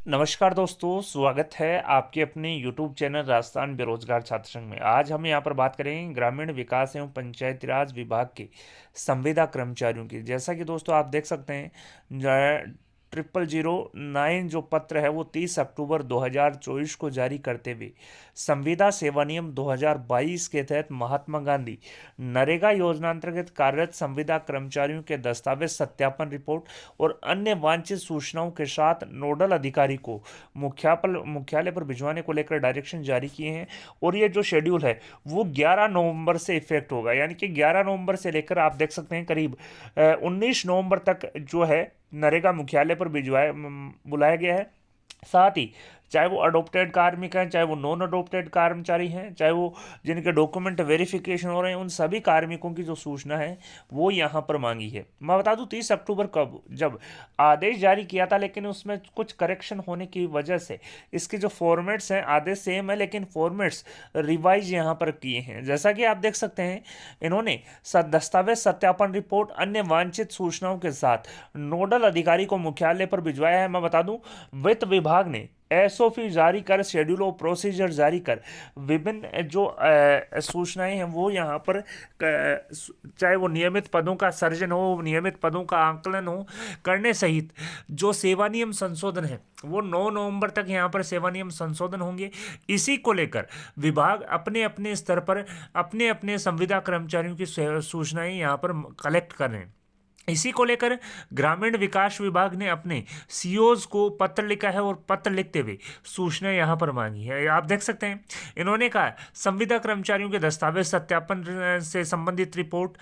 नमस्कार दोस्तों, स्वागत है आपके अपने YouTube चैनल राजस्थान बेरोजगार छात्र संघ में। आज हम यहाँ पर बात करेंगे ग्रामीण विकास एवं पंचायती राज विभाग के संविदा कर्मचारियों की। जैसा कि दोस्तों आप देख सकते हैं 0009 जो पत्र है वो 30 अक्टूबर 2024 को जारी करते हुए संविदा सेवा नियम 2022 के तहत महात्मा गांधी नरेगा योजना अंतर्गत कार्यरत संविदा कर्मचारियों के दस्तावेज सत्यापन रिपोर्ट और अन्य वांछित सूचनाओं के साथ नोडल अधिकारी को मुख्यालय पर भिजवाने को लेकर डायरेक्शन जारी किए हैं। और ये जो शेड्यूल है वो 11 नवंबर से इफेक्ट होगा, यानी कि 11 नवंबर से लेकर आप देख सकते हैं करीब 19 नवंबर तक जो है नरेगा मुख्यालय पर बुलाया गया है। साथ ही चाहे वो अडोप्टेड कार्मिक हैं, चाहे वो नॉन अडोप्टेड कर्मचारी हैं, चाहे वो जिनके डॉक्यूमेंट वेरिफिकेशन हो रहे हैं, उन सभी कार्मिकों की जो सूचना है वो यहाँ पर मांगी है। मैं बता दूं 30 अक्टूबर कब जब आदेश जारी किया था, लेकिन उसमें कुछ करेक्शन होने की वजह से इसके जो फॉर्मेट्स हैं आदेश सेम है लेकिन फॉर्मेट्स रिवाइज यहाँ पर किए हैं। जैसा कि आप देख सकते हैं इन्होंने दस्तावेज सत्यापन रिपोर्ट अन्य वांछित सूचनाओं के साथ नोडल अधिकारी को मुख्यालय पर भिजवाया है। मैं बता दूं वित्त विभाग ने एसओपी जारी कर शेड्यूल ऑफ प्रोसीजर जारी कर विभिन्न जो सूचनाएं हैं वो यहाँ पर चाहे वो नियमित पदों का सृजन हो, नियमित पदों का आंकलन हो करने सहित जो सेवा नियम संशोधन है वो 9 नवंबर तक यहाँ पर सेवा नियम संशोधन होंगे। इसी को लेकर विभाग अपने अपने स्तर पर अपने अपने संविदा कर्मचारियों की सूचनाएं यहाँ पर कलेक्ट कर रहे हैं। इसी को लेकर ग्रामीण विकास विभाग ने अपने सीओज को पत्र लिखा है और पत्र लिखते हुए सूचना यहाँ पर मांगी है। आप देख सकते हैं इन्होंने कहा संविदा कर्मचारियों के दस्तावेज सत्यापन से संबंधित रिपोर्ट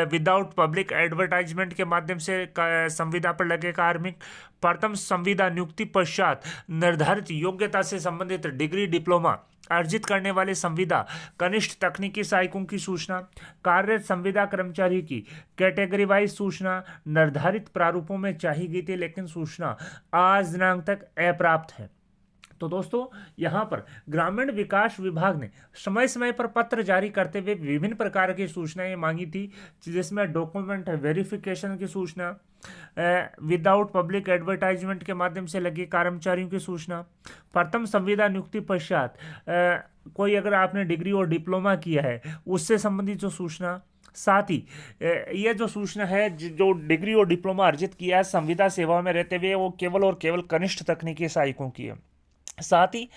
विदाउट पब्लिक एडवर्टाइजमेंट के माध्यम से संविदा पर लगे कार्मिक प्रथम संविदा नियुक्ति पश्चात निर्धारित योग्यता से संबंधित डिग्री डिप्लोमा अर्जित करने वाले संविदा कनिष्ठ तकनीकी सहायकों की सूचना, कार्यरत संविदा कर्मचारी की कैटेगरी वाइज सूचना निर्धारित प्रारूपों में चाहिए गई थी, लेकिन सूचना आज दिनांक तक अप्राप्त है। तो दोस्तों यहाँ पर ग्रामीण विकास विभाग ने समय समय पर पत्र जारी करते हुए विभिन्न प्रकार की सूचनाएं मांगी थी, जिसमें डॉक्यूमेंट वेरिफिकेशन की सूचना, विदाउट पब्लिक एडवर्टाइजमेंट के माध्यम से लगे कर्मचारियों की सूचना, प्रथम संविदा नियुक्ति पश्चात कोई अगर आपने डिग्री और डिप्लोमा किया है उससे संबंधित जो सूचना, साथ ही यह जो सूचना है जो डिग्री और डिप्लोमा अर्जित किया है संविदा सेवा में रहते हुए वो केवल और केवल कनिष्ठ तकनीकी सहायकों की है। साथ ही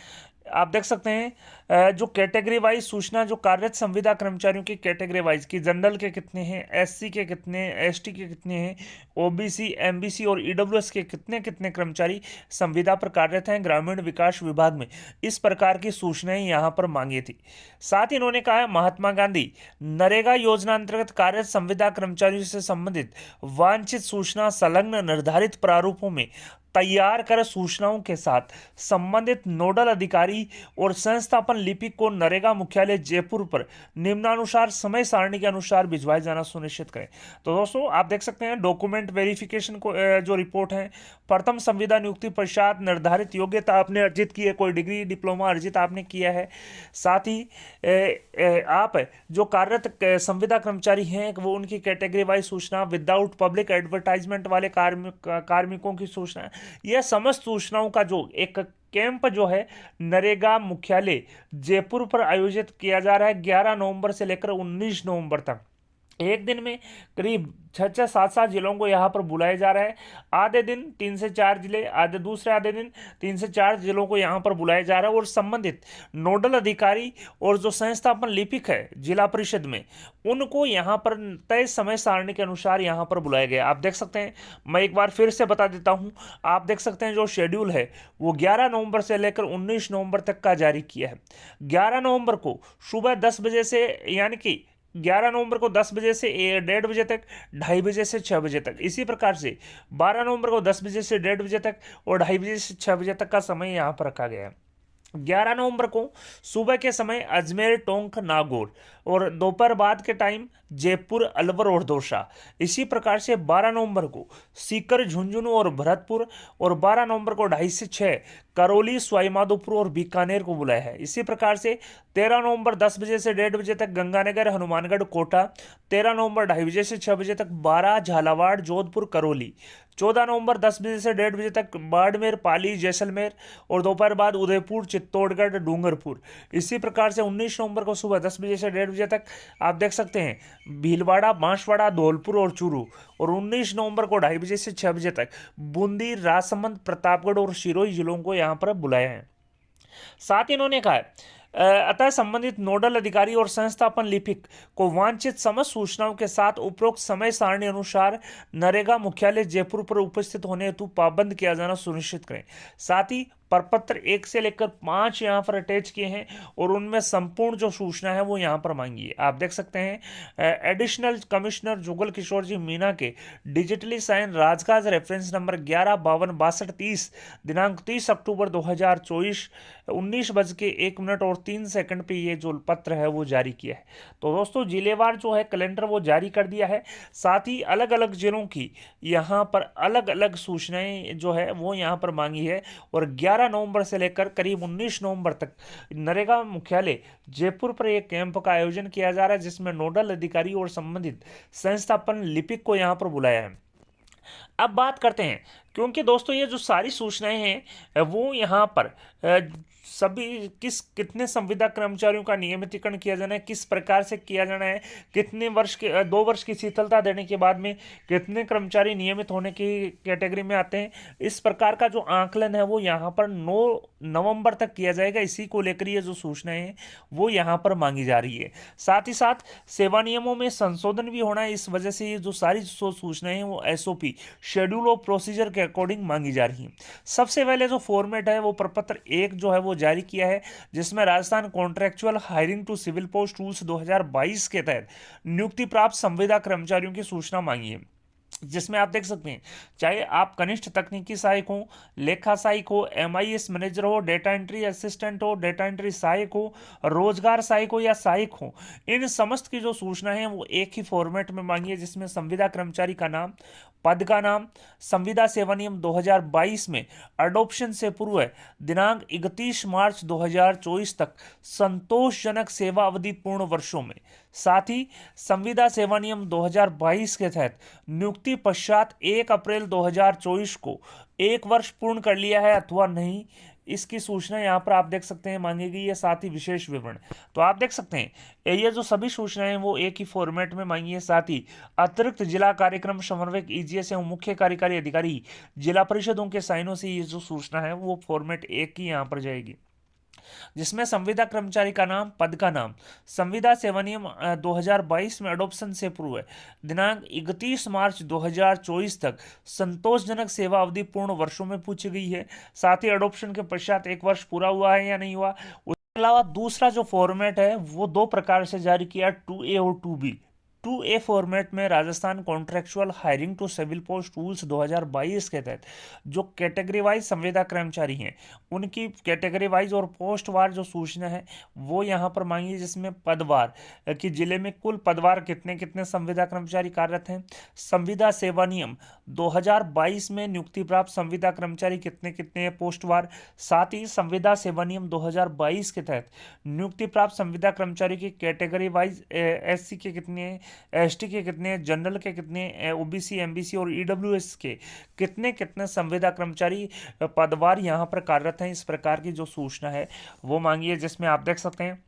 आप देख सकते हैं जो कैटेगरी वाइज सूचना जो कार्यरत संविदा कर्मचारियों की कैटेगरी वाइज की जनरल के कितने हैं, एससी के कितने हैं, एसटी के कितने हैं, ओबीसी, एमबीसी और ईडब्ल्यूएस के कितने कितने कर्मचारी संविदा पर कार्यरत हैं, ग्रामीण विकास विभाग में इस प्रकार की सूचनाएं यहां पर मांगी थी। साथ ही इन्होंने कहा महात्मा गांधी नरेगा योजना अंतर्गत कार्यरत संविदा कर्मचारियों से संबंधित वांछित सूचना संलग्न निर्धारित प्रारूपों में तैयार कर सूचनाओं के साथ संबंधित नोडल अधिकारी और संस्थापन लिपिक को नरेगा मुख्यालय जयपुर पर निम्नानुसार समय सारणी के अनुसार भिजवाया जाना सुनिश्चित करें। तो दोस्तों आप देख सकते हैं डॉक्यूमेंट वेरिफिकेशन को जो रिपोर्ट है, प्रथम संविदा नियुक्ति पश्चात निर्धारित योग्यता आपने अर्जित की है, कोई डिग्री डिप्लोमा अर्जित आपने किया है, साथ ही आप जो कार्यरत संविदा कर्मचारी हैं वो उनकी कैटेगरी वाइज सूचना, विदाउट पब्लिक एडवर्टाइजमेंट वाले कार्मिकों की सूचना, यह समस्त सूचनाओं का जो एक कैंप जो है नरेगा मुख्यालय जयपुर पर आयोजित किया जा रहा है 11 नवंबर से लेकर 19 नवंबर तक। एक दिन में करीब 6 7 7 जिलों को यहाँ पर बुलाया जा रहा है। आधे दिन 3 से 4 जिले, आधे दिन 3 से 4 जिलों को यहाँ पर बुलाया जा रहा है और संबंधित नोडल अधिकारी और जो संस्थापन लिपिक है जिला परिषद में उनको यहाँ पर तय समय सारणी के अनुसार यहाँ पर बुलाया गया। आप देख सकते हैं, मैं एक बार फिर से बता देता हूँ, आप देख सकते हैं जो शेड्यूल है वो 11 नवंबर से लेकर 19 नवंबर तक का जारी किया है। 11 नवंबर को सुबह 10 बजे से, यानी कि 11 नवंबर को 10 बजे से 1:30 बजे तक, 2:30 बजे से 6 बजे तक, इसी प्रकार से 12 नवंबर को 10 बजे से 1:30 बजे तक और 2:30 बजे से 6 बजे तक का समय यहाँ पर रखा गया है। 11 नवंबर को सुबह के समय अजमेर, टोंक, नागौर और दोपहर बाद के टाइम जयपुर, अलवर और दौसा। इसी प्रकार से 12 नवंबर को सीकर, झुंझुनू और भरतपुर और 12 नवंबर को 2:30 से 6 करौली, सवाईमाधोपुर और बीकानेर को बुलाया है। इसी प्रकार से 13 नवंबर 10 बजे से 1:30 बजे तक गंगानगर, हनुमानगढ़, कोटा। 13 नवंबर 2:30 बजे से 6 बजे तक 12 झालावाड़, जोधपुर, करौली। 14 नवंबर 10 बजे से 1:30 बजे तक बाड़मेर, पाली, जैसलमेर और दोपहर बाद उदयपुर, चित्तौड़गढ़, डूंगरपुर। इसी प्रकार से 19 नवंबर को सुबह 10 बजे से 1:30 बजे तक आप देख सकते हैं भीलवाड़ा, बांसवाड़ा, धौलपुर और चूरू। और 19 नवंबर को 2:30 बजे से 6 बजे तक बूंदी, राजसमंद, प्रतापगढ़ और सिरोही जिलों को यहाँ पर बुलाया है। साथ ही इन्होंने कहा है अतः संबंधित नोडल अधिकारी और संस्थापन लिपिक को वांछित समस्त सूचनाओं के साथ उपरोक्त समय सारणी अनुसार नरेगा मुख्यालय जयपुर पर उपस्थित होने हेतु पाबंद किया जाना सुनिश्चित करें। साथ ही प्रपत्र 1 से लेकर 5 यहाँ पर अटैच किए हैं और उनमें संपूर्ण जो सूचना है वो यहाँ पर मांगी है। आप देख सकते हैं एडिशनल कमिश्नर जुगल किशोर जी मीना के डिजिटली साइन राजकाज रेफरेंस नंबर 11526230 दिनांक 30 अक्टूबर 2024 19:01 और 3 पे ये जो पत्र है वो जारी किया है। तो दोस्तों जिलेवार जो है कैलेंडर वो जारी कर दिया है। साथ ही अलग अलग जिलों की यहाँ पर अलग अलग सूचनाएं जो है वो यहाँ पर मांगी है। और 11 नवंबर से लेकर करीब 19 नवंबर तक नरेगा मुख्यालय जयपुर पर एक कैंप का आयोजन किया जा रहा है, जिसमें नोडल अधिकारी और संबंधित संस्थापन लिपिक को यहाँ पर बुलाया है। अब बात करते हैं, क्योंकि दोस्तों ये जो सारी सूचनाएं हैं वो यहाँ पर सभी कितने संविदा कर्मचारियों का नियमितीकरण किया जाना है, किस प्रकार से किया जाना है, कितने वर्ष के 2 वर्ष की शीतलता देने के बाद में कितने कर्मचारी नियमित होने की कैटेगरी में आते हैं, इस प्रकार का जो आंकलन है वो यहाँ पर 9 नवंबर तक किया जाएगा। इसी को लेकर ये जो सूचनाएं हैं वो यहाँ पर मांगी जा रही है। साथ ही साथ सेवा नियमों में संशोधन भी होना है, इस वजह से ये जो सारी सूचनाएं हैं वो SOP शेड्यूल ऑफ प्रोसीजर के अकॉर्डिंग मांगी जा रही है। सबसे पहले जो फॉर्मेट है वो प्रपत्र 1 जो है वो जारी किया है, जिसमें Rajasthan contractual hiring to civil post rules 2022 के तहत नियुक्ति प्राप्त संविदा कर्मचारियों की सूचना मांगी है, जिसमें आप देख सकते हैं चाहे आप कनिष्ठ तकनीकी सहायक हो, लेखा सहायक हो, MIS मैनेजर हो, डेटा एंट्री असिस्टेंट हो, डेटा एंट्री सहायक हो, रोजगार सहायक हो या सहायक हो, इन समस्त की जो सूचना है वो एक ही फॉर्मेट में मांगी है, जिसमें संविदा कर्मचारी का नाम, पद का नाम, संविदा सेवा नियम 2022 में अडॉप्शन से पूर्व दिनांक 31 मार्च 2024 तक संतोषजनक सेवा अवधि पूर्ण वर्षों में, साथ ही संविदा सेवा नियम 2022 के तहत नियुक्ति पश्चात 1 अप्रैल 2024 को 1 वर्ष पूर्ण कर लिया है अथवा नहीं, इसकी सूचना यहाँ पर आप देख सकते हैं मांगी गई है। साथ ही विशेष विवरण, तो आप देख सकते हैं ये जो सभी सूचनाएं हैं वो एक ही फॉर्मेट में मांगी है। साथ ही अतिरिक्त जिला कार्यक्रम समन्वयक EGS एवं मुख्य कार्यकारी अधिकारी जिला परिषदों के साइनों से ये जो सूचना है वो फॉर्मेट एक ही यहाँ पर जाएगी, जिसमें संविदा कर्मचारी का नाम, पद का नाम, संविदा सेवा नियम 2022 में अडॉप्शन से पूर्व दिनांक 31 मार्च 2024 तक संतोषजनक सेवा अवधि पूर्ण वर्षों में पूछी गई है। साथ ही अडॉप्शन के पश्चात 1 वर्ष पूरा हुआ है या नहीं हुआ। उसके अलावा दूसरा जो फॉर्मेट है वो 2 प्रकार से जारी किया, 2A और 2B। 2A फॉर्मेट में Rajasthan contractual hiring to civil post rules 2022 के तहत जो कैटेगरी वाइज संविदा कर्मचारी हैं उनकी कैटेगरी वाइज और पोस्ट वार जो सूचना है वो यहाँ पर मांगी है, जिसमें पदवार कि जिले में कुल पदवार कितने कितने संविदा कर्मचारी कार्यरत हैं, संविदा सेवा नियम 2022 में नियुक्ति प्राप्त संविदा कर्मचारी कितने कितने हैं पोस्टवार, साथ ही संविदा सेवा नियम 2022 के तहत नियुक्ति प्राप्त संविदा कर्मचारी की कैटेगरी वाइज SC के कितने, ST के कितने, जनरल के कितने, OBC, MBC और EWS के कितने कितने संविदा कर्मचारी पदवार यहाँ पर कार्यरत हैं, इस प्रकार की जो सूचना है वो मांगी है। जिसमें आप देख सकते हैं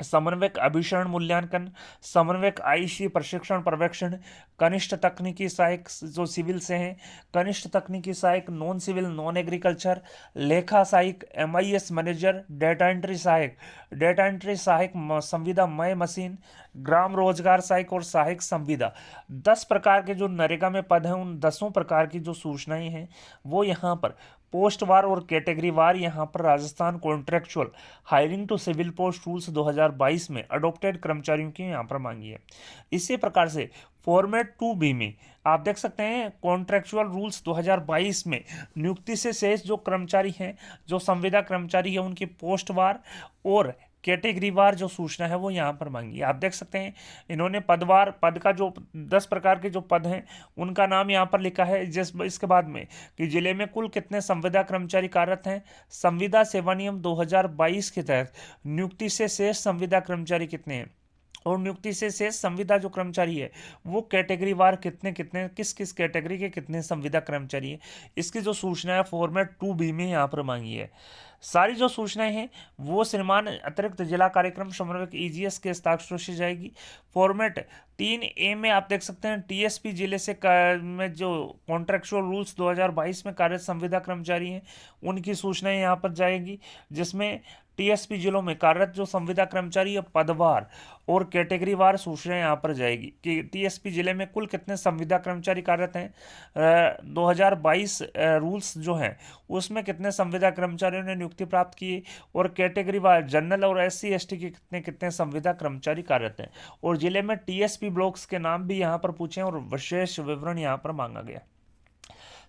समन्वयक अभिसरण मूल्यांकन, समन्वयक IC प्रशिक्षण पर्यवेक्षण, कनिष्ठ तकनीकी सहायक जो सिविल से हैं, कनिष्ठ तकनीकी सहायक नॉन सिविल नॉन एग्रीकल्चर, लेखा सहायक MIS मैनेजर, डेटा एंट्री सहायक, डेटा एंट्री सहायक संविदा मय मशीन, ग्राम रोजगार सहायक और सहायक संविदा। 10 प्रकार के जो नरेगा में पद हैं उन 10 प्रकार की जो सूचनाएं हैं वो यहाँ पर पोस्टवार और कैटेगरी वार यहाँ पर Rajasthan contractual hiring to civil post rules 2022 में अडॉप्टेड कर्मचारियों की यहाँ पर मांगी है। इसी प्रकार से फॉर्मेट 2B में आप देख सकते हैं कॉन्ट्रेक्चुअल रूल्स 2022 में नियुक्ति से शेष जो कर्मचारी हैं, जो संविदा कर्मचारी है, उनकी पोस्टवार और कैटेगरी वार जो सूचना है वो यहाँ पर मांगी है। आप देख सकते हैं इन्होंने पदवार, पद का जो 10 प्रकार के जो पद हैं उनका नाम यहाँ पर लिखा है। इसके बाद में कि जिले में कुल कितने संविदा कर्मचारी कार्यरत हैं, संविदा सेवा नियम 2022 के तहत नियुक्ति से शेष संविदा कर्मचारी कितने हैं, और नियुक्ति से शेष संविदा जो कर्मचारी है वो कैटेगरी वार कितने कितने किस किस कैटेगरी के कितने संविदा कर्मचारी है, इसकी जो सूचना है फॉर्मेट 2B में यहाँ पर मांगी है। सारी जो सूचनाएं हैं वो श्रीमान अतिरिक्त जिला कार्यक्रम समन्वयक ईजीएस के हस्ताक्षर से जाएगी। फॉर्मेट 3A में आप देख सकते हैं टीएसपी जिले से में जो कॉन्ट्रेक्चुअल रूल्स 2022 में कार्यरत संविदा कर्मचारी हैं उनकी सूचनाएं यहाँ पर जाएगी, जिसमें टीएसपी जिलों में कार्यरत जो संविदा कर्मचारी है पदवार और कैटेगरी वार सूचनाएं यहाँ पर जाएगी कि टीएसपी जिले में कुल कितने संविदा कर्मचारी कार्यरत हैं, 2022 रूल्स जो हैं उसमें कितने संविदा कर्मचारियों ने नियुक्ति प्राप्त की और कैटेगरी वार जनरल और एससी एसटी के कितने कितने संविदा कर्मचारी कार्यरत हैं, और जिले में टीएसपी ब्लॉक्स के नाम भी यहाँ पर पूछे और विशेष विवरण यहाँ पर मांगा गया।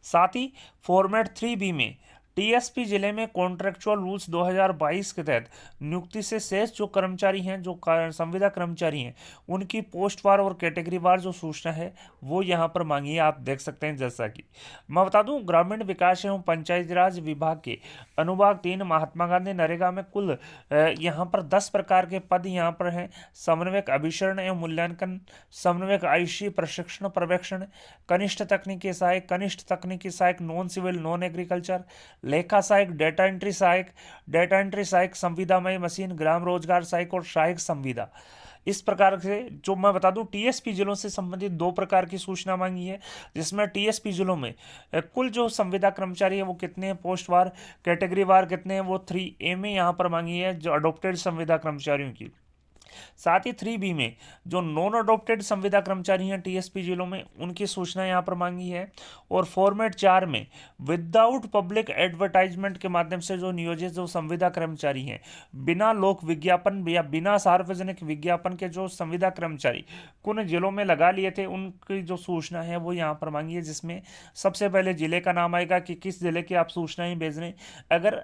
साथ ही फॉर्मेट 3B में टीएसपी जिले में कॉन्ट्रेक्चुअल रूल्स 2022 के तहत नियुक्ति से शेष जो कर्मचारी हैं जो संविदा कर्मचारी हैं उनकी पोस्ट वार और कैटेगरी वार जो सूचना है वो यहाँ पर मांगी है। आप देख सकते हैं, जैसा कि मैं बता दूं ग्रामीण विकास एवं पंचायती राज विभाग के अनुभाग 3 महात्मा गांधी नरेगा में कुल यहाँ पर 10 प्रकार के पद यहाँ पर हैं। समन्वयक अभिसरण एवं मूल्यांकन, समन्वयक आयुषी प्रशिक्षण पर्यवेक्षण, कनिष्ठ तकनीकी सहायक नॉन सिविल नॉन एग्रीकल्चर, लेखा सहायक, डेटा एंट्री सहायक, संविदामय मशीन, ग्राम रोजगार सहायक और सहायक संविदा। इस प्रकार से जो मैं बता दूं टीएसपी जिलों से संबंधित 2 प्रकार की सूचना मांगी है, जिसमें टीएसपी जिलों में कुल जो संविदा कर्मचारी है वो कितने हैं, पोस्ट वार कैटेगरी वार कितने हैं, वो 3A में यहाँ पर मांगी है जो अडोप्टेड संविदा कर्मचारियों की। साथ ही 3B में जो नॉन अडोप्टेड संविदा कर्मचारी हैं टीएसपी जिलों में उनकी सूचना यहाँ पर मांगी है। और फॉर्मेट 4 में विदाउट पब्लिक एडवर्टाइजमेंट के माध्यम से जो नियोजित जो संविदा कर्मचारी हैं, बिना लोक विज्ञापन या बिना सार्वजनिक विज्ञापन के जो संविदा कर्मचारी कुछ जिलों में लगा लिए थे उनकी जो सूचना है वो यहाँ पर मांगी है, जिसमें सबसे पहले जिले का नाम आएगा कि किस जिले की आप सूचनाएं भेज रहे हैं। अगर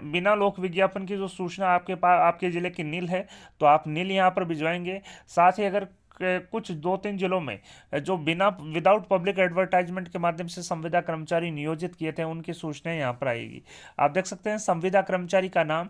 बिना लोक विज्ञापन की जो सूचना आपके पास आपके जिले की नील है तो आप नील यहाँ पर भिजवाएंगे। साथ ही अगर कुछ 2-3 जिलों में जो विदाउट पब्लिक एडवर्टाइजमेंट के माध्यम से संविदा कर्मचारी नियोजित किए थे उनकी सूचनाएं यहाँ पर आएगी। आप देख सकते हैं संविदा कर्मचारी का नाम,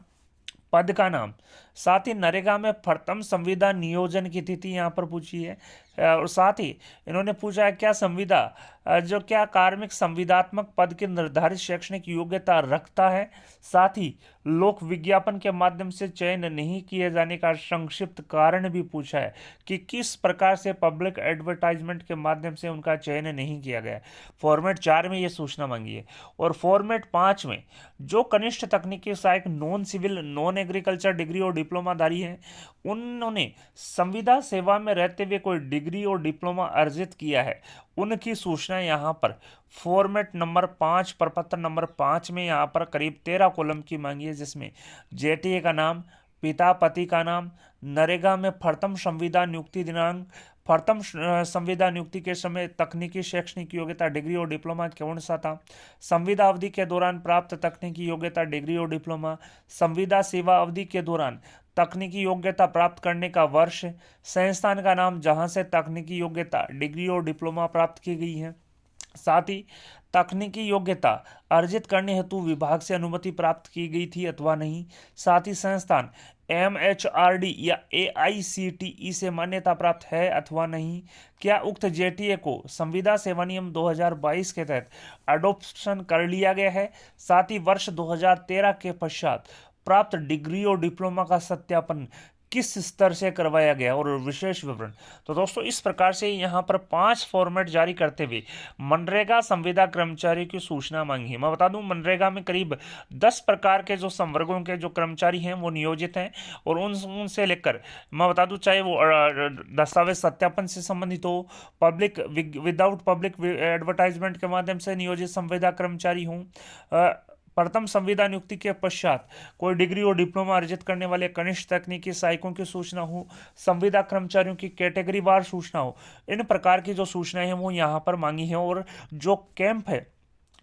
पद का नाम, साथ ही नरेगा में प्रथम संविदा नियोजन की तिथि यहाँ पर पूछी है। और साथ ही इन्होंने पूछा है क्या संविदा जो क्या कार्मिक संविदात्मक पद की निर्धारित शैक्षणिक योग्यता रखता है। साथ ही लोक विज्ञापन के माध्यम से चयन नहीं किए जाने का संक्षिप्त कारण भी पूछा है कि किस प्रकार से पब्लिक एडवर्टाइजमेंट के माध्यम से उनका चयन नहीं किया गया। फॉर्मेट 4 में ये सूचना मांगी है। और फॉर्मेट 5 में जो कनिष्ठ तकनीकी सहायक non civil non agriculture degree और डिप्लोमाधारी हैं उन्होंने संविदा सेवा में रहते हुए कोई डिग्री और डिप्लोमा अर्जित किया है उनकी सूचना यहाँ पर फॉर्मेट नंबर 5 प्रपत्र नंबर 5 में यहाँ पर करीब 13 कॉलम की मांगी है, जिसमें जेटीए का नाम, पिता पति का नाम, नरेगा में प्रथम संविदा नियुक्ति दिनांक, प्रथम संविदा नियुक्ति के समय तकनीकी शैक्षणिक योग्यता डिग्री और डिप्लोमा कौन सा था, संविदा अवधि के दौरान प्राप्त तकनीकी योग्यता डिग्री और डिप्लोमा, संविदा सेवा अवधि के दौरान तकनीकी योग्यता प्राप्त करने का वर्ष, संस्थान का नाम जहां से तकनीकी योग्यता डिग्री और डिप्लोमा प्राप्त की गई है। साथ ही तकनीकी योग्यता अर्जित करने हेतु विभाग से अनुमति प्राप्त की गई थी अथवा नहीं। साथ ही संस्थान MHRD या AICTE से मान्यता प्राप्त है अथवा नहीं। क्या उक्त जेटीए को संविदा सेवा नियम 2022 के तहत अडॉप्शन कर लिया गया है। साथ ही वर्ष 2013 के पश्चात प्राप्त डिग्री और डिप्लोमा का सत्यापन किस स्तर से करवाया गया और विशेष विवरण। तो दोस्तों इस प्रकार से यहाँ पर 5 फॉर्मेट जारी करते हुए मनरेगा संविदा कर्मचारी की सूचना मांगी है। मैं बता दूं मनरेगा में करीब 10 प्रकार के जो संवर्गों के जो कर्मचारी हैं वो नियोजित हैं और उनसे लेकर मैं बता दूं चाहे वो दस्तावेज सत्यापन से संबंधित हो, पब्लिक विदाउट पब्लिक एडवर्टाइजमेंट के माध्यम से नियोजित संविदा कर्मचारी हों, प्रथम संविदा नियुक्ति के पश्चात कोई डिग्री और डिप्लोमा अर्जित करने वाले कनिष्ठ तकनीकी सहायकों की सूचना हो, संविदा कर्मचारियों की कैटेगरी वार सूचना हो, इन प्रकार की जो सूचनाएं हैं वो यहाँ पर मांगी है। और जो कैंप है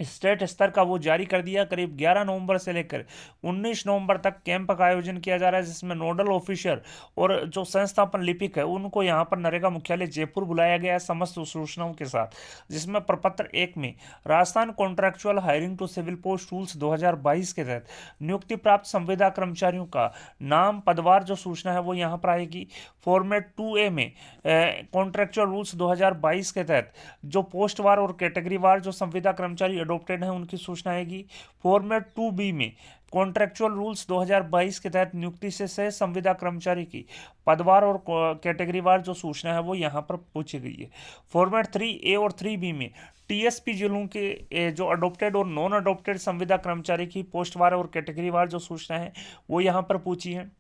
स्टेट स्तर का वो जारी कर दिया। करीब 11 नवंबर से लेकर 19 नवंबर तक कैंप का आयोजन किया जा रहा है, जिसमें नोडल ऑफिसर और जो संस्थापन लिपिक है उनको यहाँ पर नरेगा मुख्यालय जयपुर बुलाया गया है समस्त सूचनाओं के साथ। जिसमें प्रपत्र 1 में Rajasthan contractual hiring to civil post rules 2022 के तहत नियुक्ति प्राप्त संविदा कर्मचारियों का नाम पदवार जो सूचना है वो यहाँ पर आएगी। फॉर्मेट 2A में कॉन्ट्रेक्चुअल रूल्स 2022 के तहत जो पोस्टवार और कैटेगरीवार जो संविदा कर्मचारी अडोप्टेड हैं उनकी सूचना आएगी। फॉर्मेट 2B में कॉन्ट्रेक्चुअल रूल्स 2022 के तहत नियुक्ति से संविदा कर्मचारी की पदवार और कैटेगरीवार जो सूचना है वो यहाँ पर पूछी गई है। फॉर्मेट 3A और 3B में टीएसपी जिलों के जो अडोप्टेड और नॉन अडोप्टेड संविदा कर्मचारी की पोस्टवार और कैटेगरीवार जो सूचना है वो यहाँ पर पूछी है।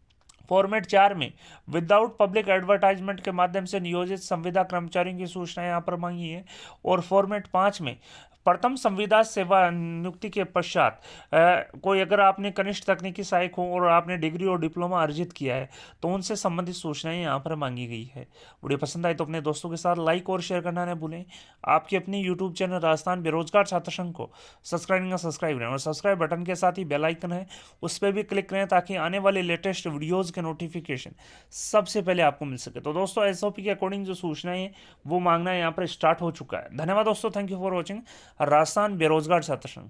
फॉर्मेट 4 में विदाउट पब्लिक एडवर्टाइजमेंट के माध्यम से नियोजित संविदा कर्मचारियों की सूचना यहाँ पर मांगी है। और फॉर्मेट 5 में प्रथम संविदा सेवा नियुक्ति के पश्चात कोई अगर आपने कनिष्ठ तकनीकी सहायक हो और आपने डिग्री और डिप्लोमा अर्जित किया है तो उनसे संबंधित सूचनाएं यहाँ पर मांगी गई है। वीडियो पसंद आए तो अपने दोस्तों के साथ लाइक और शेयर करना न भूलें। आपकी अपनी यूट्यूब चैनल राजस्थान बेरोजगार छात्र संघ को सब्सक्राइब करें और सब्सक्राइब बटन के साथ ही बेल आइकन है उस पर भी क्लिक करें ताकि आने वाले लेटेस्ट वीडियोज़ के नोटिफिकेशन सबसे पहले आपको मिल सके। तो दोस्तों एसओपी के अकॉर्डिंग जो सूचनाएं हैं वो मांगना यहाँ पर स्टार्ट हो चुका है। धन्यवाद दोस्तों, thank you for watching Rajasthan बेरोजगार छात्र संघ।